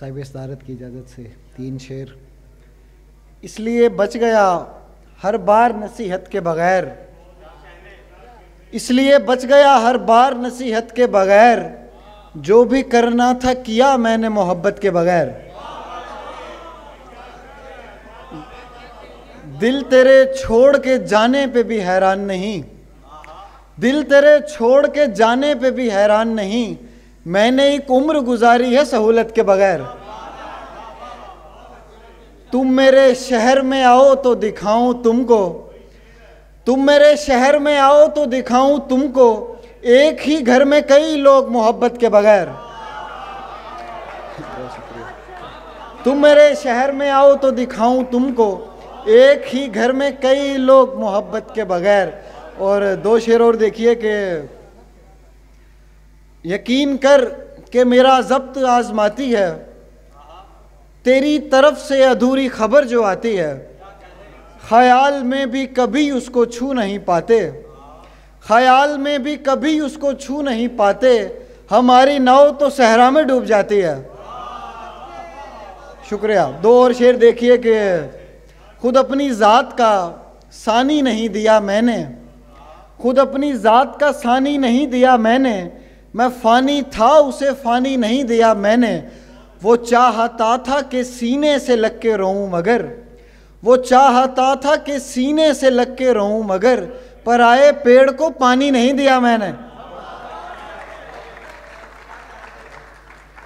साहिब सदारत की इजाज़त से 3 शेर। इसलिए बच गया हर बार नसीहत के बगैर, इसलिए बच गया हर बार नसीहत के बगैर, जो भी करना था किया मैंने मोहब्बत के बगैर। दिल तेरे छोड़ के जाने पे भी हैरान नहीं, दिल तेरे छोड़ के जाने पे भी हैरान नहीं, मैंने एक उम्र गुजारी है सहूलत के बगैर। तुम मेरे शहर में आओ तो दिखाऊं तुमको, तुम मेरे शहर में आओ तो दिखाऊं तुमको, एक ही घर में कई लोग मोहब्बत के बगैर। तुम मेरे शहर में आओ तो दिखाऊं तुमको, एक ही घर में कई लोग मोहब्बत के बगैर। और 2 शेर और देखिए कि यकीन कर कि मेरा ज़ब्त आजमाती है, तेरी तरफ से अधूरी खबर जो आती है, ख्याल में भी कभी उसको छू नहीं पाते, ख्याल में भी कभी उसको छू नहीं पाते, हमारी नाव तो सहरा में डूब जाती है। शुक्रिया। 2 और शेर देखिए कि खुद अपनी ज़ात का सानी नहीं दिया मैंने, खुद अपनी ज़ात का सानी नहीं दिया मैंने, मैं फ़ानी था उसे फ़ानी नहीं दिया मैंने। वो चाहता था कि सीने से लग के रोऊं मगर, वो चाहता था कि सीने से लग के रोऊं मगर, पर आए पेड़ को पानी नहीं दिया मैंने।